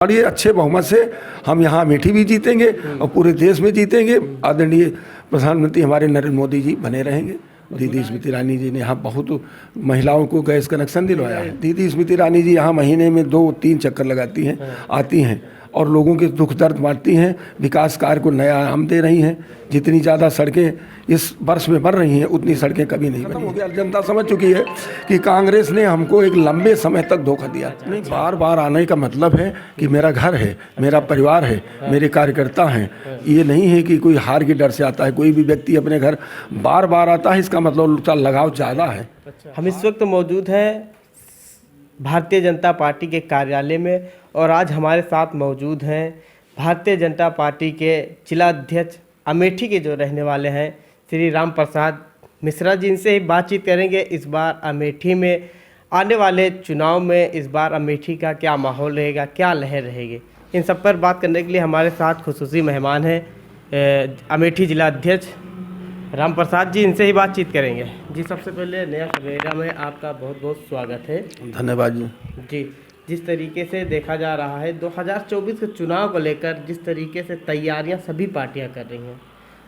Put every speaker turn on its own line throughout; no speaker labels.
और ये अच्छे बहुमत से हम यहाँ अमेठी भी जीतेंगे और पूरे देश में जीतेंगे। आदरणीय प्रधानमंत्री हमारे नरेंद्र मोदी जी बने रहेंगे। दीदी स्मृति ईरानी जी ने यहाँ बहुत महिलाओं को गैस कनेक्शन दिलवाया है। दीदी स्मृति ईरानी जी यहाँ महीने में 2-3 चक्कर लगाती हैं, आती हैं और लोगों के दुख दर्द बांटती हैं, विकास कार्य को नया आयाम दे रही हैं। जितनी ज़्यादा सड़कें इस वर्ष में बन रही हैं उतनी सड़कें कभी नहीं बनी। जनता समझ चुकी है कि कांग्रेस ने हमको एक लंबे समय तक धोखा दिया। नहीं, बार बार आने का मतलब है कि मेरा घर है, मेरा परिवार है, मेरे कार्यकर्ता हैं। ये नहीं है कि कोई हार के डर से आता है। कोई भी व्यक्ति अपने घर बार बार आता है, इसका मतलब उसका लगाव ज़्यादा है।
हम इस वक्त मौजूद हैं भारतीय जनता पार्टी के कार्यालय में और आज हमारे साथ मौजूद हैं भारतीय जनता पार्टी के जिला अध्यक्ष अमेठी के जो रहने वाले हैं श्री राम प्रसाद मिश्रा जी। इनसे ही बातचीत करेंगे इस बार अमेठी में आने वाले चुनाव में इस बार अमेठी का क्या माहौल रहेगा, क्या लहर रहेगी। इन सब पर बात करने के लिए हमारे साथ खुसूसी मेहमान हैं अमेठी जिला अध्यक्ष राम प्रसाद जी। इनसे ही बातचीत करेंगे। जी, सबसे पहले नया सवेरा में आपका बहुत बहुत स्वागत है।
धन्यवाद जी।
जी, जिस तरीके से देखा जा रहा है 2024 के चुनाव को लेकर जिस तरीके से तैयारियां सभी पार्टियां कर रही हैं,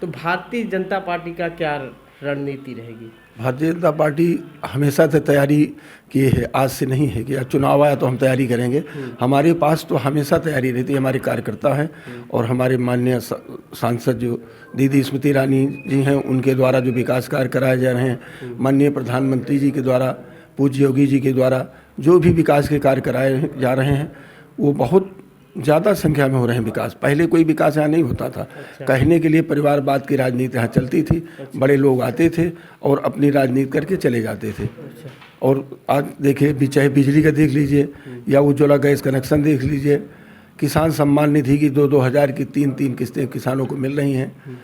तो भारतीय जनता पार्टी का क्या रणनीति रहेगी? भारतीय
जनता पार्टी हमेशा से तैयारी की है, आज से नहीं है कि चुनाव आया तो हम तैयारी करेंगे। हमारे पास तो हमेशा तैयारी रहती है। हमारे कार्यकर्ता हैं और हमारे माननीय सांसद जो दीदी स्मृति ईरानी जी हैं, उनके द्वारा जो विकास कार्य कराए जा रहे हैं, माननीय प्रधानमंत्री जी के द्वारा, पूज्य योगी जी के द्वारा जो भी विकास के कार्य कराए जा रहे हैं, वो बहुत ज़्यादा संख्या में हो रहे हैं विकास। पहले कोई विकास यहाँ नहीं होता था। कहने के लिए परिवारवाद की राजनीति यहाँ चलती थी। बड़े लोग आते थे और अपनी राजनीति करके चले जाते थे। और आज देखिए, चाहे बिजली का देख लीजिए या उज्ज्वला गैस कनेक्शन देख लीजिए, किसान सम्मान निधि की 2-2 हज़ार की 3-3 किस्तें किसानों को मिल रही हैं।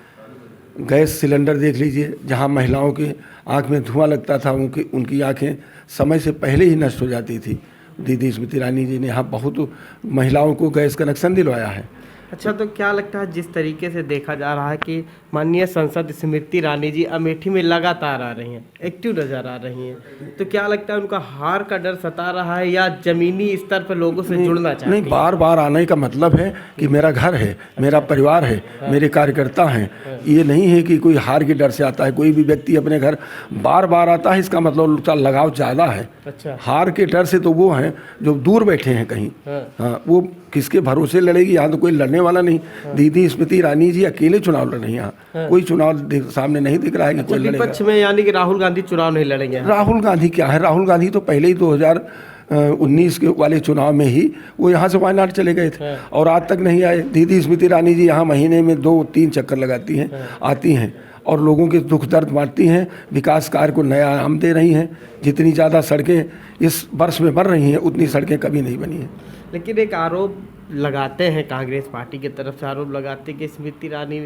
गैस सिलेंडर देख लीजिए, जहाँ महिलाओं की आँख में धुआं लगता था, उनकी आँखें समय से पहले ही नष्ट हो जाती थी। दीदी स्मृति ईरानी जी ने यहाँ बहुत महिलाओं को गैस कनेक्शन दिलवाया है। अच्छा, तो क्या लगता है जिस तरीके से देखा जा रहा है कि माननीय सांसद स्मृति ईरानी जी अमेठी में लगातार आ रही हैं, एक्टिव नज़र आ रही हैं, तो क्या लगता है उनका हार का डर सता रहा है या ज़मीनी स्तर पर लोगों से जुड़ना चाहती हैं? नहीं, बार बार आने का मतलब है कि मेरा घर है, मेरा परिवार है, मेरे कार्यकर्ता हैं। ये नहीं है कि कोई हार के डर से आता है। कोई भी व्यक्ति अपने घर बार बार आता है, इसका मतलब उसका लगाव ज़्यादा है। अच्छा। हार के डर से तो वो हैं जो दूर बैठे हैं कहीं। हाँ, वो किसके भरोसे लड़ेगी? यहाँ तो कोई लड़ने वाला नहीं। दीदी स्मृति ईरानी जी अकेले चुनाव लड़ रही हैं। यहाँ कोई चुनाव सामने नहीं दिख रहा है कि कोई लड़ेगा। विपक्ष में यानी कि राहुल गांधी चुनाव नहीं लड़ेंगे। राहुल गांधी क्या है? राहुल गांधी तो पहले ही 2019 के वाले चुनाव में ही वो यहाँ से वायनाड चले गए थे और आज तक नहीं आए। दीदी स्मृति ईरानी जी यहाँ महीने में 2-3 चक्कर लगाती हैं, आती हैं और लोगों के दुख दर्द बांटती हैं, विकास कार्य को नया आयाम दे रही हैं। जितनी ज़्यादा सड़कें इस वर्ष में बन रही हैं उतनी सड़कें कभी नहीं बनी हैं। लेकिन एक आरोप लगाते हैं, कांग्रेस पार्टी की तरफ से आरोप लगाते हैं कि स्मृति ईरानी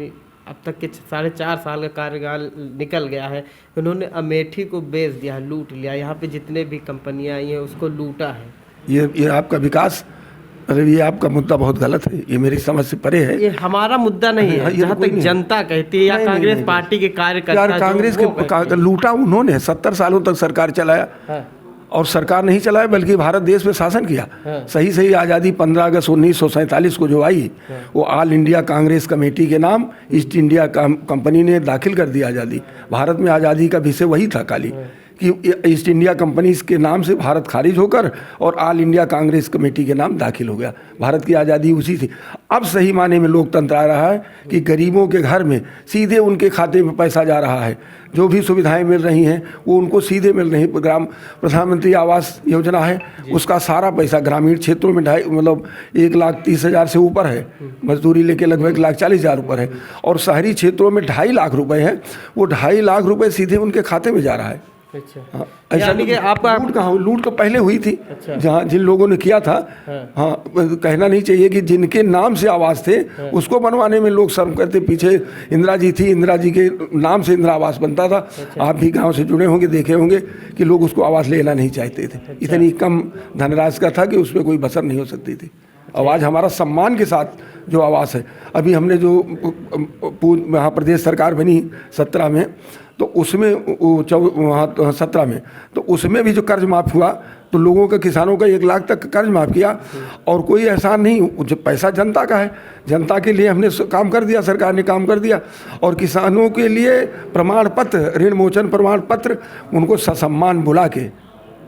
अब तक के 4.5 साल का कार्यकाल निकल गया है, उन्होंने अमेठी को बेच दिया, लूट लिया। यहाँ पे जितने भी कंपनियाँ आई हैं उसको लूटा है। ये आपका विकास, अरे ये आपका मुद्दा बहुत गलत है। ये मेरी समझ से परे है। ये हमारा मुद्दा नहीं है, जहाँ तक जनता कहती है या कांग्रेस पार्टी के कार्यकर्ता। कांग्रेस के लूटा उन्होंने, 70 सालों तक सरकार चलाया और सरकार नहीं चलाया बल्कि भारत देश में शासन किया। सही आज़ादी 15 अगस्त 1947 को जो आई, वो ऑल इंडिया कांग्रेस कमेटी के नाम ईस्ट इंडिया कंपनी ने दाखिल कर दी आज़ादी। भारत में आज़ादी का विषय वही था खाली कि ईस्ट इंडिया कंपनी के नाम से भारत खारिज होकर और ऑल इंडिया कांग्रेस कमेटी के नाम दाखिल हो गया। भारत की आज़ादी उसी थी। अब सही माने में लोकतंत्र आ रहा है कि गरीबों के घर में सीधे उनके खाते में पैसा जा रहा है। जो भी सुविधाएं मिल रही हैं वो उनको सीधे मिल रही हैं। प्रधानमंत्री आवास योजना है, उसका सारा पैसा ग्रामीण क्षेत्रों में 1,30,000 से ऊपर है, मजदूरी लेके लगभग 1,40,000 ऊपर है। और शहरी क्षेत्रों में 2.5 लाख रुपए हैं, वो 2.5 लाख रुपए सीधे उनके खाते में जा रहा है। अच्छा, ऐसा नहीं कि आपका लूट तो पहले हुई थी। अच्छा। जहाँ जिन लोगों ने किया था, हाँ, कहना नहीं चाहिए कि जिनके नाम से आवास थे उसको बनवाने में लोग शर्म करते। पीछे इंदिरा जी थी, इंदिरा जी के नाम से इंदिरा आवास बनता था। अच्छा। आप भी गांव से जुड़े होंगे, देखे होंगे कि लोग उसको आवास लेना नहीं चाहते थे। इतनी कम धनराशि का था कि उसमें कोई बसर नहीं हो सकती थी। आवाज़ हमारा सम्मान के साथ जो आवाज़ है। अभी हमने जो वहाँ प्रदेश सरकार बनी 17 में, तो उसमें वहाँ 17 में, तो उसमें भी जो कर्ज माफ़ हुआ, तो लोगों का, किसानों का 1 लाख तक कर्ज माफ़ किया, और कोई एहसान नहीं, जो पैसा जनता का है, जनता के लिए हमने काम कर दिया, सरकार ने काम कर दिया। और किसानों के लिए प्रमाण पत्र, ऋण मोचन प्रमाण पत्र उनको ससम्मान बुला के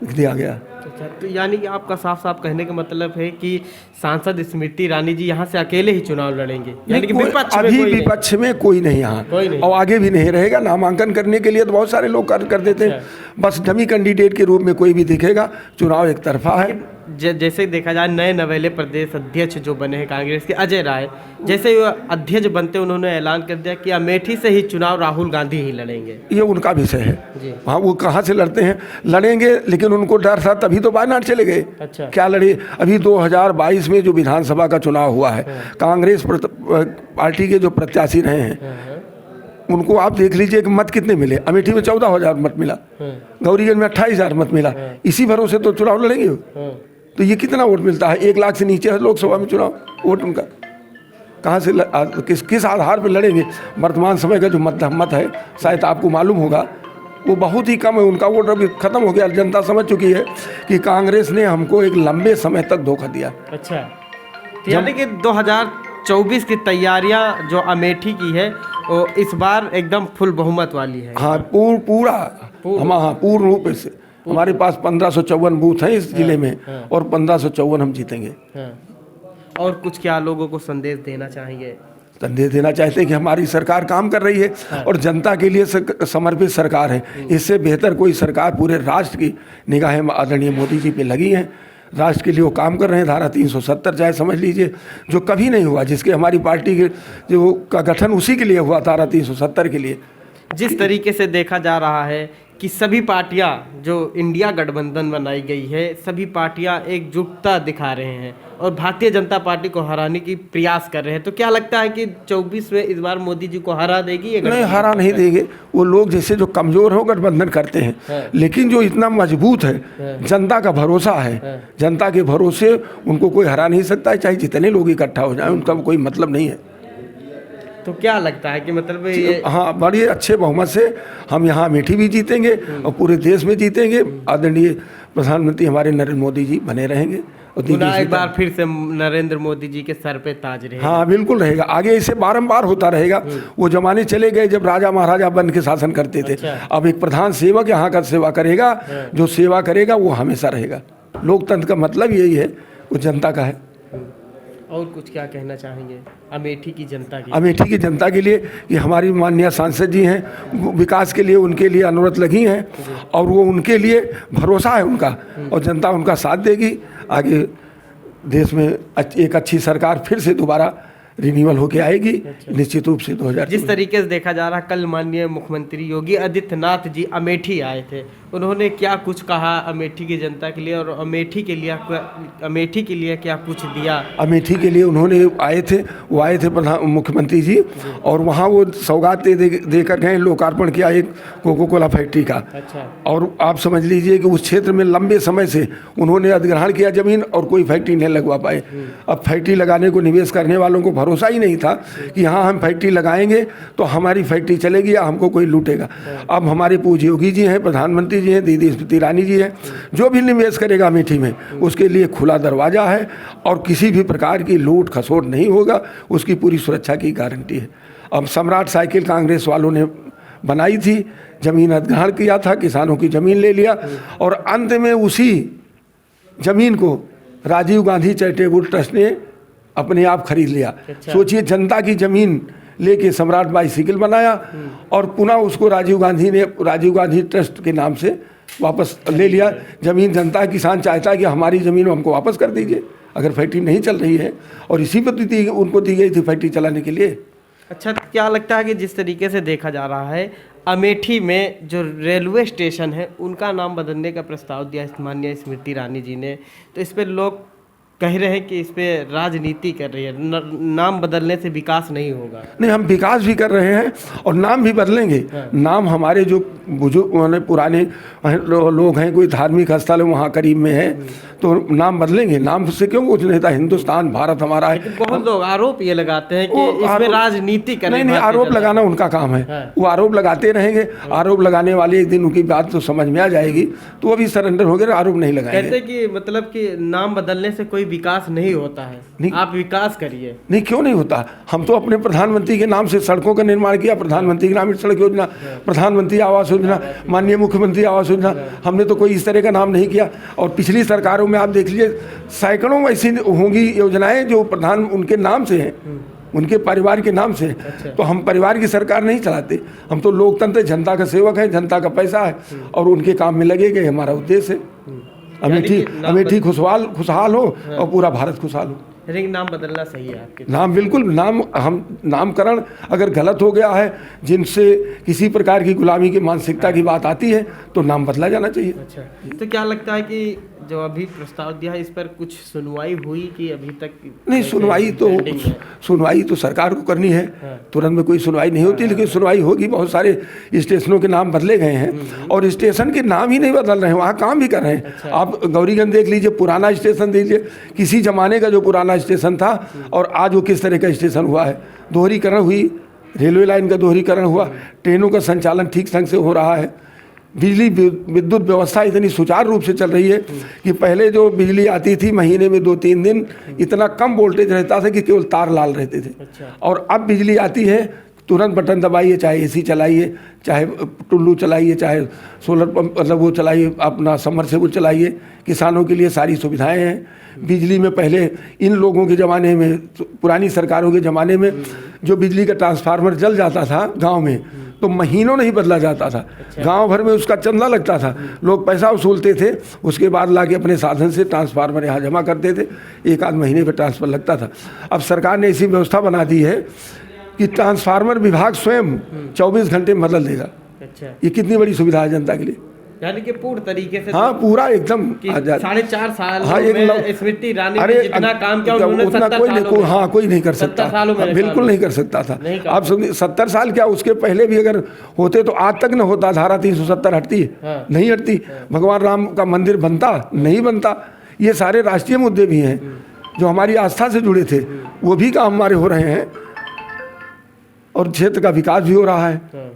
दिया गया।
अच्छा, तो यानी कि आपका साफ साफ कहने का मतलब है कि सांसद स्मृति ईरानी जी यहाँ से अकेले ही चुनाव लड़ेंगे, यानी कि विपक्ष में
अभी
कोई
विपक्ष में कोई नहीं यहाँ,
कोई नहीं।
और आगे भी नहीं रहेगा। नामांकन करने के लिए तो बहुत सारे लोग कर देते हैं, बस डमी कैंडिडेट के रूप में कोई भी दिखेगा। चुनाव एक तरफा है।
जैसे देखा जाए, नए नवेले प्रदेश अध्यक्ष जो बने हैं कांग्रेस के, अजय राय, जैसे ही अध्यक्ष बनते उन्होंने ऐलान कर दिया कि अमेठी से ही चुनाव राहुल गांधी ही लड़ेंगे।
ये उनका विषय है
जी।
हाँ, वो कहाँ से लड़ते हैं, लड़ेंगे, लेकिन उनको डर था, तभी तो वायनाड चले गए।
अच्छा।
क्या लड़े? अभी 2022 में जो विधानसभा का चुनाव हुआ है, कांग्रेस पार्टी के जो प्रत्याशी रहे हैं, उनको आप देख लीजिए कि मत कितने मिले। अमेठी में 14,000 मत मिला, गौरीगंज में 28,000 मत मिला। इसी भरोसे तो चुनाव लड़ेंगे। तो ये कितना वोट मिलता है? 1 लाख से नीचे है लोकसभा में चुनाव वोट उनका। कहाँ से किस आधार पर लड़ेंगे? वर्तमान समय का जो मत है, शायद आपको मालूम होगा, वो बहुत ही कम है। उनका वोट अभी खत्म हो गया। जनता समझ चुकी है कि कांग्रेस ने हमको एक लंबे समय तक धोखा दिया।
अच्छा, तो यानी कि 2024 की तैयारियां जो अमेठी की है, वो इस बार एकदम फुल बहुमत वाली है।
हाँ, पूर्ण रूप से हमारे पास 1554 बूथ हैं इस जिले में, और 1554 हम जीतेंगे।
और कुछ क्या लोगों को संदेश देना चाहेंगे?
संदेश देना चाहते हैं कि हमारी सरकार काम कर रही है और जनता के लिए समर्पित सरकार है। इससे बेहतर कोई सरकार पूरे राष्ट्र की निगाहें आदरणीय मोदी जी पे लगी हैं। राष्ट्र के लिए वो काम कर रहे हैं। धारा 370 चाहे समझ लीजिए, जो कभी नहीं हुआ, जिसके हमारी पार्टी के जो का गठन उसी के लिए हुआ, धारा 370 के लिए।
जिस तरीके से देखा जा रहा है कि सभी पार्टियां, जो इंडिया गठबंधन बनाई गई है, सभी पार्टियां एकजुटता दिखा रहे हैं और भारतीय जनता पार्टी को हराने की प्रयास कर रहे हैं, तो क्या लगता है कि 24 में इस बार मोदी जी को हरा देगी ये?
नहीं, हरा नहीं देंगे। वो लोग जैसे जो कमज़ोर हो गठबंधन करते हैं, लेकिन जो इतना मजबूत है, जनता का भरोसा है, जनता के भरोसे उनको कोई हरा नहीं सकता है, चाहे जितने लोग इकट्ठा हो जाए, उनका कोई मतलब नहीं है।
तो क्या लगता है कि मतलब ये?
हाँ, बड़े अच्छे बहुमत से हम यहाँ अमेठी भी जीतेंगे और पूरे देश में जीतेंगे। आदरणीय प्रधानमंत्री हमारे नरेंद्र मोदी जी बने रहेंगे और
एक बार फिर से नरेंद्र मोदी जी के सर पे ताज रहेगा।
हाँ, बिल्कुल रहेगा। आगे इसे बारंबार होता रहेगा। वो जमाने चले गए जब राजा महाराजा बन के शासन करते थे।
अच्छा।
अब एक प्रधान सेवक यहाँ का सेवा करेगा, जो सेवा करेगा वो हमेशा रहेगा। लोकतंत्र का मतलब यही है, वो जनता का है।
और कुछ क्या कहना चाहेंगे अमेठी की जनता के?
अमेठी की जनता के लिए कि हमारी माननीय सांसद जी हैं, विकास के लिए उनके लिए अनवरत लगी हैं, और वो उनके लिए भरोसा है उनका, और जनता उनका साथ देगी। आगे देश में एक अच्छी सरकार फिर से दोबारा रिन्यूअल होके आएगी। निश्चित रूप से 2000।
जिस तरीके से देखा जा रहा, कल माननीय मुख्यमंत्री योगी आदित्यनाथ जी अमेठी आए थे, उन्होंने क्या कुछ कहा अमेठी की जनता के लिए, और अमेठी के लिए क्या कुछ दिया? अमेठी
के लिए उन्होंने वो आए थे प्रधान मुख्यमंत्री जी, और वहाँ वो सौगात दे कर गए, लोकार्पण किया एक कोको कोला फैक्ट्री का।
अच्छा।
और आप समझ लीजिए कि उस क्षेत्र में लंबे समय से उन्होंने अधिग्रहण किया जमीन, और कोई फैक्ट्री नहीं लगवा पाए। अब फैक्ट्री लगाने को निवेश करने वालों को भरोसा ही नहीं था कि यहाँ हम फैक्ट्री लगाएंगे तो हमारी फैक्ट्री चलेगी या हमको कोई लूटेगा। अब हमारे पूज्य योगी जी हैं, प्रधानमंत्री जी हैं, दीदी स्मृति ईरानी जी हैं, जो भी निवेश करेगा अमेठी में उसके लिए खुला दरवाज़ा है, और किसी भी प्रकार की लूट खसोट नहीं होगा, उसकी पूरी सुरक्षा की गारंटी है। अब सम्राट साइकिल कांग्रेस वालों ने बनाई थी, जमीन अधिग्रहण किया था, किसानों की ज़मीन ले लिया, और अंत में उसी ज़मीन को राजीव गांधी चैरिटेबल ट्रस्ट ने अपने आप खरीद लिया।
अच्छा।
सोचिए, जनता की ज़मीन लेके सम्राट बाईसाइकिल बनाया, और पुनः उसको राजीव गांधी ट्रस्ट के नाम से वापस ले लिया। ज़मीन जनता किसान चाहता है कि हमारी ज़मीन हमको वापस कर दीजिए अगर फैक्ट्री नहीं चल रही है, और इसी पर उनको दी गई थी फैक्ट्री चलाने के लिए।
अच्छा, क्या लगता है कि जिस तरीके से देखा जा रहा है, अमेठी में जो रेलवे स्टेशन है उनका नाम बदलने का प्रस्ताव दिया माननीय स्मृति ईरानी जी ने, तो इस पर लोग कह रहे हैं कि इस पे राजनीति कर रही है, नाम बदलने से विकास नहीं होगा।
नहीं, हम विकास भी कर रहे हैं और नाम भी बदलेंगे। नाम हमारे जो बुजुर्ग पुराने लोग हैं, कोई धार्मिक स्थल है वहाँ करीब में है, तो नाम बदलेंगे। नाम से क्यों कुछ नहीं था, हिंदुस्तान भारत हमारा है।
बहुत लोग आरोप ये लगाते हैं कि इसमें राजनीति कर रही है।
नहीं, आरोप लगाना उनका काम है, वो आरोप लगाते रहेंगे। आरोप लगाने वाले एक दिन उनकी बात तो समझ में आ जाएगी, तो वो भी सरेंडर हो गए, आरोप नहीं लगाएंगे।
कहते कि मतलब कि नाम बदलने से कोई विकास नहीं होता है, आप विकास करिए।
नहीं, क्यों नहीं होता? हम तो अपने प्रधानमंत्री के नाम से सड़कों का निर्माण किया, प्रधानमंत्री ग्रामीण सड़क योजना, प्रधानमंत्री आवास योजना, माननीय मुख्यमंत्री आवास योजना, हमने तो कोई इस तरह का नाम नहीं किया। और पिछली सरकारों में आप देख लीजिए, सैकड़ों ऐसी होंगी योजनाएं जो प्रधान उनके नाम से हैं, उनके परिवार के नाम से। तो हम परिवार की सरकार नहीं चलाते, हम तो लोकतंत्र, जनता का सेवक है, जनता का पैसा है और उनके काम में लगे गए, हमारा उद्देश्य है अमेठी खुशहाल हो और पूरा भारत खुशहाल हो।
लेकिन नाम बदलना सही है आपके?
नाम बिल्कुल, नामकरण अगर गलत हो गया है, जिनसे किसी प्रकार की गुलामी की मानसिकता की बात आती है, तो नाम बदला जाना चाहिए।
अच्छा, तो क्या लगता है कि जो अभी प्रस्ताव दिया है, इस पर कुछ सुनवाई हुई कि अभी तक
नहीं? सुनवाई तो सरकार को करनी है, तुरंत में कोई सुनवाई नहीं होती, लेकिन सुनवाई होगी। बहुत सारे स्टेशनों के नाम बदले गए हैं और स्टेशन के नाम ही नहीं बदल रहे हैं, वहाँ काम भी कर रहे हैं।
अच्छा।
आप गौरीगंज देख लीजिए, पुराना स्टेशन देख लीजिए, किसी जमाने का जो पुराना स्टेशन था और आज वो किस तरह का स्टेशन हुआ है। दोहरीकरण हुई, रेलवे लाइन का दोहरीकरण हुआ, ट्रेनों का संचालन ठीक ढंग से हो रहा है, बिजली विद्युत व्यवस्था इतनी सुचारू रूप से चल रही है कि पहले जो बिजली आती थी महीने में 2-3 दिन, इतना कम वोल्टेज रहता था कि केवल तार लाल रहते थे।
अच्छा।
और अब बिजली आती है, तुरंत बटन दबाइए, चाहे एसी चलाइए, चाहे टुल्लू चलाइए, चाहे सोलर पंप मतलब वो चलाइए, अपना समरसेबल चलाइए। किसानों के लिए सारी सुविधाएं हैं। बिजली में पहले इन लोगों के ज़माने में, पुरानी सरकारों के ज़माने में जो बिजली का ट्रांसफार्मर जल जाता था गांव में, तो महीनों नहीं बदला जाता था।
अच्छा।
गांव भर में उसका चंदा लगता था, लोग पैसा वसूलते थे, उसके बाद लाके अपने साधन से ट्रांसफार्मर यहाँ जमा करते थे, 1 आध महीने पर ट्रांसफर लगता था। अब सरकार ने ऐसी व्यवस्था बना दी है कि ट्रांसफार्मर विभाग स्वयं 24 घंटे में बदल देगा।
अच्छा,
ये कितनी बड़ी सुविधा है जनता के लिए।
यानी कि पूर्ण तरीके से
हाँ, पूरा एकदम
4.5 साल
हाँ,
में स्मृति ईरानी ने जितना काम किया उन्होंने 70 सालों में,
हाँ, कोई नहीं कर सकता,
70 सालों में
बिल्कुल नहीं कर सकता था। आप 70 साल क्या, उसके पहले भी अगर होते तो आज तक न होता। धारा 370 हटती है? नहीं हटती। भगवान राम का मंदिर बनता नहीं बनता। ये सारे राष्ट्रीय मुद्दे भी हैं जो हमारी आस्था से जुड़े थे, वो भी काम हमारे हो रहे हैं और क्षेत्र का विकास भी हो रहा है।